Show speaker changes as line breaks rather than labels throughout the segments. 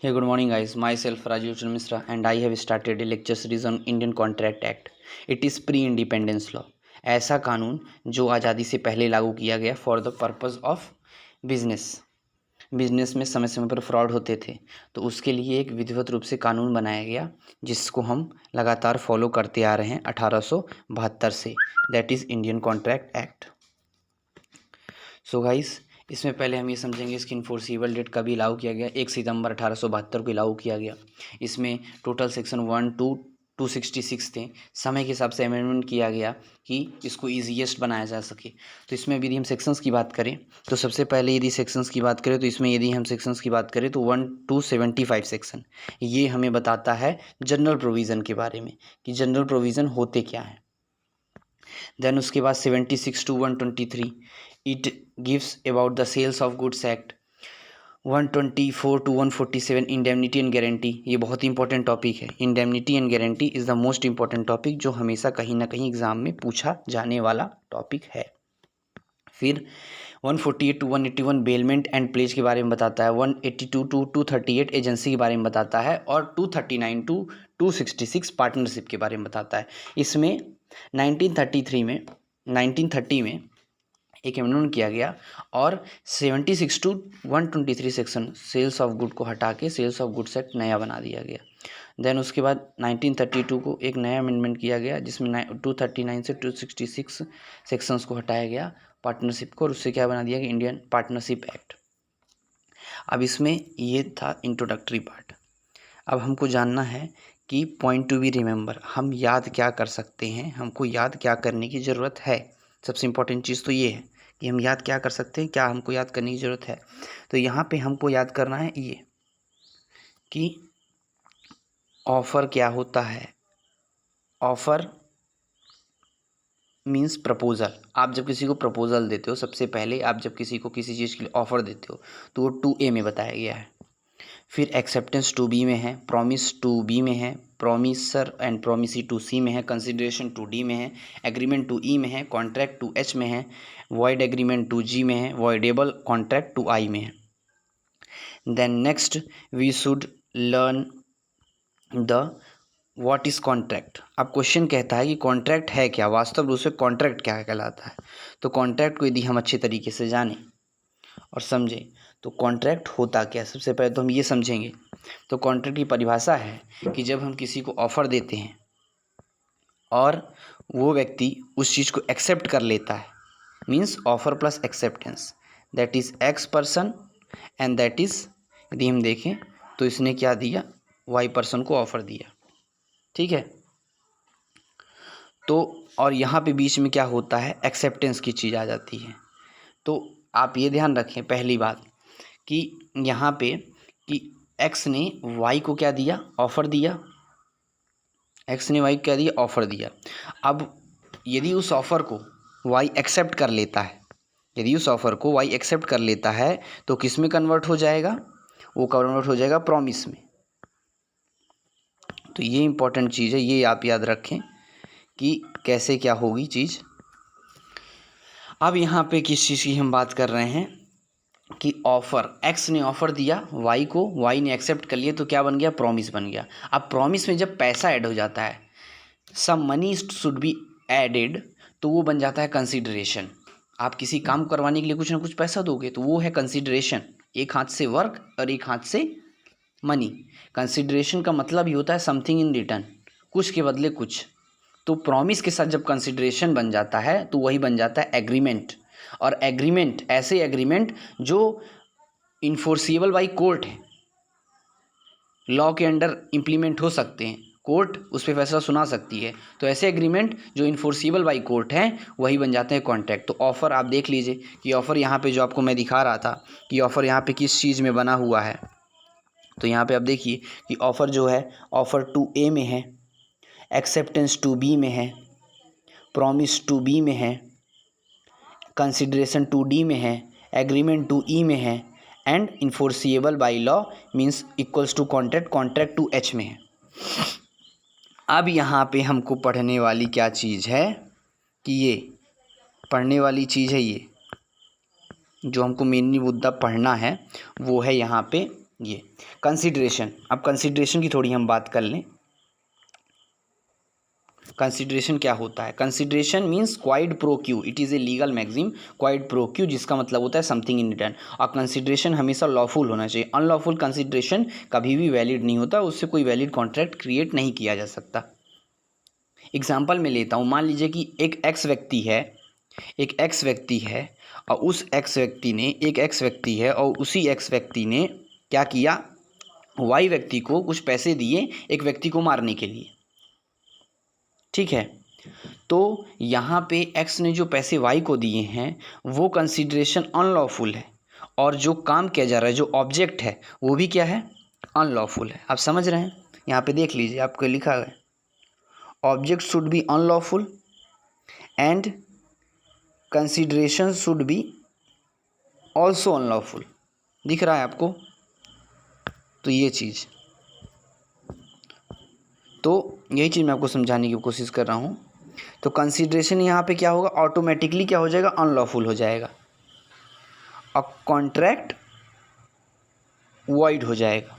Hey, good morning, guys. Myself Rajiv Chandra Misra, and I have started a lecture series on Indian Contract Act. It is pre-independence law. ऐसा कानून जो आज़ादी से पहले लागू किया गया for the purpose of business में समय समय पर फ्रॉड होते थे, तो उसके लिए एक विधिवत रूप से कानून बनाया गया जिसको हम लगातार फॉलो करते आ रहे हैं 1872 से। That is Indian contract act. So guys, इसमें पहले हम ये समझेंगे इसकी इन्फोर्सिबल डेट कभी लागू किया गया। 1 सितंबर 1872 को लागू किया गया। इसमें टोटल सेक्शन 1 to 266 थे। समय के हिसाब से अमेंडमेंट किया गया कि इसको ईजीएस्ट बनाया जा सके। तो इसमें यदि हम सेक्शंस की बात करें तो सबसे पहले यदि सेक्शंस की बात करें तो इसमें यदि हम सेक्शंस की बात करें तो 1 to 75 सेक्शन ये हमें बताता है जनरल प्रोविज़न के बारे में कि जनरल प्रोविज़न होते क्या हैं। देन उसके बाद 76 to 123 it gives about the sales of goods act. 124 to 147 indemnity and guarantee, ये बहुत ही इंपॉर्टेंट टॉपिक है। Indemnity and guarantee is the most important topic जो हमेशा कहीं ना कहीं एग्जाम में पूछा जाने वाला टॉपिक है। फिर 148 to 181 बेलमेंट एंड प्लेज के बारे में बताता है। 182 to 238 एजेंसी के बारे में बताता है और 239 to 266 पार्टनरशिप के बारे में बताता है। इसमें 1930 में एक अमेंडमेंट किया गया और 76 to 123 section sales of good को हटा के सेल्स ऑफ गुड्स एक्ट नया बना दिया गया। देन उसके बाद 1932 को एक नया अमेंडमेंट किया गया जिसमें 239 से 266 सेक्शंस को हटाया गया पार्टनरशिप को, और उससे क्या बना दिया गया इंडियन पार्टनरशिप एक्ट। अब इसमें ये था इंट्रोडक्टरी पार्ट। अब हमको जानना है कि पॉइंट टू बी रिमेंबर, हम याद क्या कर सकते हैं, हमको याद क्या करने की ज़रूरत है। सबसे इम्पोर्टेंट चीज़ तो ये है कि हम याद क्या कर सकते हैं, क्या हमको याद करने की ज़रूरत है। तो यहाँ पे हमको याद करना है ये कि ऑफ़र क्या होता है। Offer means proposal. आप जब किसी को प्रपोज़ल देते हो, सबसे पहले आप जब किसी को किसी चीज़ के लिए ऑफ़र देते हो तो वो 2A में बताया गया है। फिर एक्सेप्टेंस 2B में है, प्रॉमिस 2B में है, प्रॉमिसर एंड प्रॉमिसी 2C में है, कंसिडरेशन 2D में है, एग्रीमेंट 2E में है, कॉन्ट्रैक्ट 2H में है, वॉइड एग्रीमेंट 2G में है, वॉइडेबल कॉन्ट्रैक्ट 2I में है। Then next we should learn the what is contract. अब क्वेश्चन कहता है कि कॉन्ट्रैक्ट है क्या, वास्तव रूप से कॉन्ट्रैक्ट क्या कहलाता है। तो कॉन्ट्रैक्ट को यदि हम अच्छे तरीके से जानें और समझें तो कॉन्ट्रैक्ट होता क्या, सबसे पहले तो हम ये समझेंगे। तो कॉन्ट्रैक्ट की परिभाषा है कि जब हम किसी को ऑफ़र देते हैं और वो व्यक्ति उस चीज़ को एक्सेप्ट कर लेता है, means offer plus acceptance, that is x person and that is, यदि हम देखें तो इसने क्या दिया, वाई पर्सन को ऑफ़र दिया, ठीक है। तो और यहाँ पे बीच में क्या होता है, एक्सेप्टेंस की चीज़ आ जाती है। तो आप ये ध्यान रखें पहली बात कि यहाँ पे कि एक्स ने वाई को क्या दिया, ऑफ़र दिया। एक्स ने वाई को क्या दिया, ऑफ़र दिया। अब यदि उस ऑफ़र को वाई एक्सेप्ट कर लेता है, यदि उस ऑफ़र को वाई एक्सेप्ट कर लेता है तो किस में कन्वर्ट हो जाएगा, वो कन्वर्ट हो जाएगा प्रॉमिस में। तो ये इंपॉर्टेंट चीज़ है, ये आप याद रखें कि कैसे क्या होगी चीज़। अब यहाँ पे किस चीज़ की हम बात कर रहे हैं कि ऑफ़र, एक्स ने ऑफ़र दिया वाई को, वाई ने एक्सेप्ट कर लिया तो क्या बन गया, प्रॉमिस बन गया। अब प्रॉमिस में जब पैसा ऐड हो जाता है, some money should be added, तो वो बन जाता है कंसिडरेशन। आप किसी काम करवाने के लिए कुछ ना कुछ पैसा दोगे तो वो है कंसिडरेशन। एक हाथ से वर्क और एक हाथ से मनी। कंसिडरेशन का मतलब ही होता है समथिंग इन रिटर्न, कुछ के बदले कुछ। तो प्रॉमिस के साथ जब कंसिडरेशन बन जाता है तो वही बन जाता है एग्रीमेंट। और एग्रीमेंट ऐसे एग्रीमेंट जो इन्फोर्सिबल बाई कोर्ट है, लॉ के अंडर इम्प्लीमेंट हो सकते हैं, कोर्ट उस पर फैसला सुना सकती है। तो ऐसे एग्रीमेंट जो इन्फोर्सिबल बाई कोर्ट हैं वही बन जाते हैं कॉन्ट्रैक्ट। तो ऑफ़र आप देख लीजिए कि ऑफ़र यहाँ पे जो आपको मैं दिखा रहा था कि ऑफ़र यहाँ पे किस चीज़ में बना हुआ है। तो यहाँ पे आप देखिए कि ऑफ़र जो है, ऑफ़र 2A में है, एक्सेप्टेंस 2B में है, प्रॉमिस 2B में है, कंसिडरेशन 2D में है, एग्रीमेंट 2E में है and enforceable by law means equals to contract, contract 2H में है। अब यहाँ पे हमको पढ़ने वाली क्या चीज़ है कि ये पढ़ने वाली चीज़ है, ये जो हमको मेनली मुद्दा पढ़ना है वो है यहाँ पे ये कंसिडरेशन। अब कंसिडरेशन की थोड़ी हम बात कर लें। कंसिडरेशन क्या होता है? Consideration means quid pro quo, it is a legal maxim, quid pro quo, जिसका मतलब होता है समथिंग इन रिटर्न। और कंसिडरेशन हमेशा लॉफुल होना चाहिए। अनलॉफुल कंसिडरेशन कभी भी वैलिड नहीं होता, उससे कोई वैलिड कॉन्ट्रैक्ट क्रिएट नहीं किया जा सकता। एग्जाम्पल में लेता हूँ, मान लीजिए कि एक एक्स व्यक्ति है और उस एक्स व्यक्ति ने एक एक्स व्यक्ति है और उसी एक्स व्यक्ति ने क्या किया, वाई व्यक्ति को कुछ पैसे दिए एक व्यक्ति को मारने के लिए, ठीक है। तो यहाँ पे एक्स ने जो पैसे वाई को दिए हैं वो कंसिडरेशन अनलॉफुल है, और जो काम किया जा रहा है, जो ऑब्जेक्ट है, वो भी क्या है, अनलॉफुल है। आप समझ रहे हैं? यहाँ पे देख लीजिए, आपको लिखा है object should be unlawful and consideration should be also unlawful. दिख रहा है आपको? तो ये चीज़, तो यही चीज़ मैं आपको समझाने की कोशिश कर रहा हूँ। तो कंसिडरेशन यहाँ पे क्या होगा, ऑटोमेटिकली क्या हो जाएगा, अनलॉफुल हो जाएगा और कॉन्ट्रैक्ट वॉइड हो जाएगा।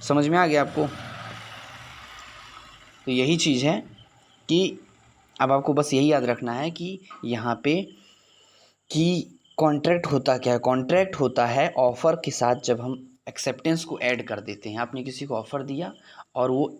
समझ में आ गया आपको? तो यही चीज़ है कि अब आपको बस यही याद रखना है कि यहाँ पे कि कॉन्ट्रैक्ट होता क्या है। कॉन्ट्रैक्ट होता है ऑफ़र के साथ जब हम एक्सेप्टेंस को ऐड कर देते हैं। आपने किसी को ऑफ़र दिया और वो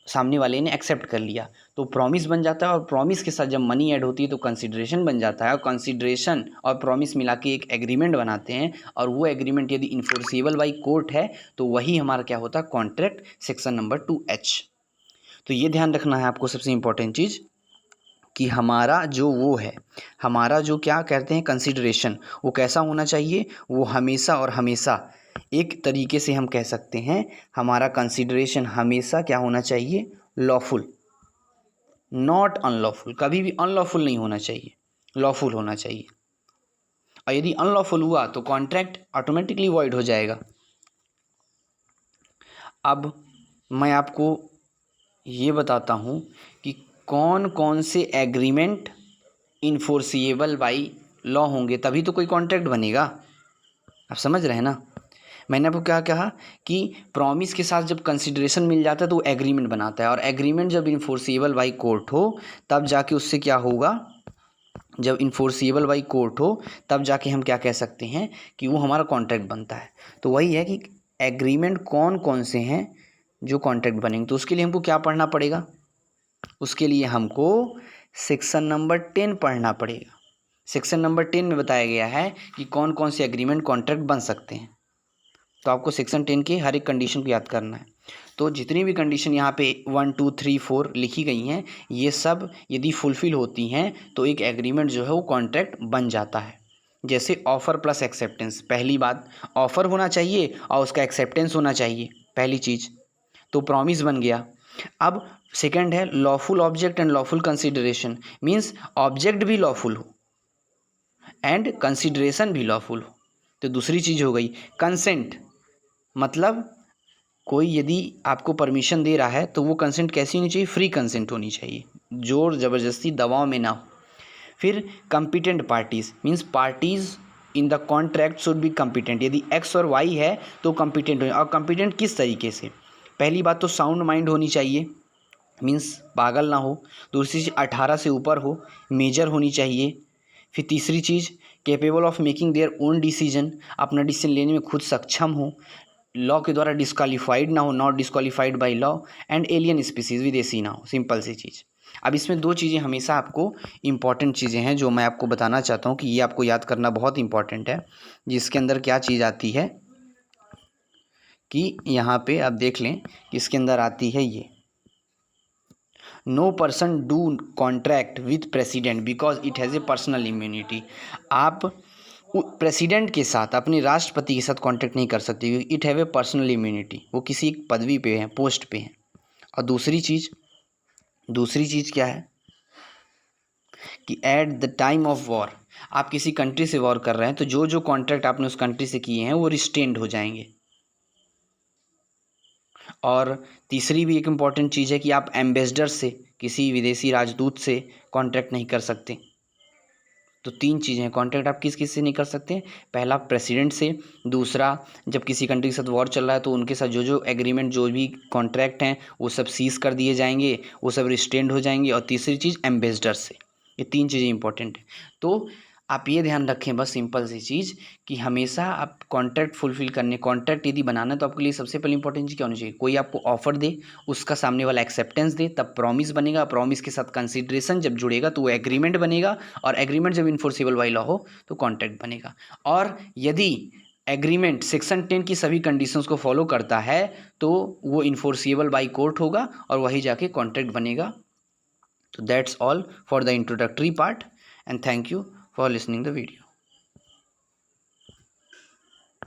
सामने वाले ने एक्सेप्ट कर लिया तो प्रॉमिस बन जाता है, और प्रॉमिस के साथ जब मनी ऐड होती है तो कंसिडरेशन बन जाता है, और कंसिडरेशन और प्रॉमिस मिला के एक एग्रीमेंट बनाते हैं, और वो एग्रीमेंट यदि इन्फोर्सिबल बाई कोर्ट है तो वही हमारा क्या होता है, कॉन्ट्रैक्ट, सेक्शन नंबर 2H। तो ये ध्यान रखना है आपको सबसे इम्पोर्टेंट चीज़ कि हमारा जो वो है, हमारा जो क्या कहते हैं कंसिडरेशन, वो कैसा होना चाहिए, वो हमेशा और हमेशा, एक तरीके से हम कह सकते हैं हमारा कंसिडरेशन हमेशा क्या होना चाहिए, लॉफुल, नॉट अनलॉफुल। कभी भी अनलॉफुल नहीं होना चाहिए, लॉफुल होना चाहिए। और यदि अनलॉफुल हुआ तो कॉन्ट्रैक्ट ऑटोमेटिकली वॉइड हो जाएगा। अब मैं आपको ये बताता हूँ कि कौन कौन से एग्रीमेंट इन्फोर्सिएबल बाई लॉ होंगे, तभी तो कोई कॉन्ट्रैक्ट बनेगा। आप समझ रहे हैं ना? मैंने आपको क्या कहा कि प्रॉमिस के साथ जब कंसिडरेशन मिल जाता है तो वो एग्रीमेंट बनाता है, और एग्रीमेंट जब इन्फोर्सिएबल बाई कोर्ट हो तब जाके उससे क्या होगा, जब इन्फोर्सिएबल बाई कोर्ट हो तब जाके हम क्या कह सकते हैं कि वो हमारा कॉन्ट्रैक्ट बनता है। तो वही है कि एग्रीमेंट कौन कौन से हैं जो कॉन्ट्रैक्ट बनेंगे। तो उसके लिए हमको क्या पढ़ना पड़ेगा, उसके लिए हमको सेक्शन नंबर 10 पढ़ना पड़ेगा। सेक्शन नंबर 10 में बताया गया है कि कौन कौन से एग्रीमेंट कॉन्ट्रैक्ट बन सकते हैं। तो आपको सेक्शन 10 की हर एक कंडीशन को याद करना है। तो जितनी भी कंडीशन यहाँ पे 1 2 3 4 लिखी गई हैं, ये सब यदि फुलफ़िल होती हैं तो एक एग्रीमेंट जो है वो कॉन्ट्रैक्ट बन जाता है। जैसे ऑफ़र प्लस एक्सेप्टेंस, पहली बात ऑफ़र होना चाहिए और उसका एक्सेप्टेंस होना चाहिए, पहली चीज़, तो प्रॉमिस बन गया। अब सेकंड है lawful object and lawful consideration, means object भी लॉफुल हो एंड कंसिडरेशन भी लॉफुल हो। तो दूसरी चीज़ हो गई कंसेंट, मतलब कोई यदि आपको परमिशन दे रहा है तो वो कंसेंट कैसी होनी चाहिए, फ्री कंसेंट होनी चाहिए, जोर ज़बरदस्ती दबाव में ना हो। फिर competent parties, means parties in the contract should be competent. यदि एक्स और वाई है तो कम्पिटेंट हो, और कम्पिटेंट किस तरीके से, पहली बात तो साउंड माइंड होनी चाहिए, मीन्स पागल ना हो। दूसरी चीज़ 18 से ऊपर हो, मेजर होनी चाहिए। फिर तीसरी चीज़ capable of making their own decision, अपना डिसीजन लेने में खुद सक्षम हो, लॉ के द्वारा डिस्क्वालीफाइड ना हो, not disqualified by law, and alien species, विदेशी ना हो। सिंपल सी चीज़। अब इसमें दो चीज़ें हमेशा आपको इम्पॉर्टेंट चीज़ें हैं जो मैं आपको बताना चाहता हूँ कि ये आपको याद करना बहुत इंपॉर्टेंट है। जिसके अंदर क्या चीज़ आती है कि यहाँ पे आप देख लें कि इसके अंदर आती है ये, no person do contract with president because it has a personal immunity. आप प्रेसिडेंट के साथ, अपने राष्ट्रपति के साथ कॉन्ट्रैक्ट नहीं कर सकते क्योंकि it have a personal immunity, वो किसी पदवी पे हैं, पोस्ट पे हैं। और दूसरी चीज़ क्या है कि at the time of war, आप किसी कंट्री से वॉर कर रहे हैं तो जो जो कॉन्ट्रैक्ट आपने उस कंट्री से किए हैं वो रिस्टेन्ड हो जाएंगे। और तीसरी भी एक इम्पॉर्टेंट चीज़ है कि आप एम्बेसडर से, किसी विदेशी राजदूत से कॉन्ट्रैक्ट नहीं कर सकते। तो 3 चीज़ें हैं, कॉन्ट्रैक्ट आप किस किस से नहीं कर सकते हैं, पहला प्रेसिडेंट से, दूसरा जब किसी कंट्री के साथ वॉर चल रहा है तो उनके साथ जो जो एग्रीमेंट जो भी कॉन्ट्रैक्ट हैं वो सब सीज कर दिए जाएंगे, वो सब रिस्ट्रेंड हो जाएंगे, और तीसरी चीज़ एम्बेसडर से। ये 3 चीज़ें इंपॉर्टेंट हैं। तो आप ये ध्यान रखें बस सिंपल सी चीज़ कि हमेशा आप कॉन्ट्रैक्ट फुलफिल करने, कॉन्ट्रैक्ट यदि बनाना है तो आपके लिए सबसे पहले इंपॉर्टेंट चीज़ क्या होनी चाहिए, कोई आपको ऑफर दे, उसका सामने वाला एक्सेप्टेंस दे, तब प्रॉमिस बनेगा, प्रॉमिस के साथ कंसिडरेशन जब जुड़ेगा तो वो एग्रीमेंट बनेगा, और एग्रीमेंट जब इन्फोर्सेबल बाय लॉ हो तो कॉन्ट्रैक्ट बनेगा। और यदि एग्रीमेंट सेक्शन 10 की सभी कंडीशंस को फॉलो करता है तो वो इन्फोर्सेबल बाय कोर्ट होगा और वही जाके कॉन्ट्रैक्ट बनेगा। So that's all for the introductory part, and thank you for listening the video.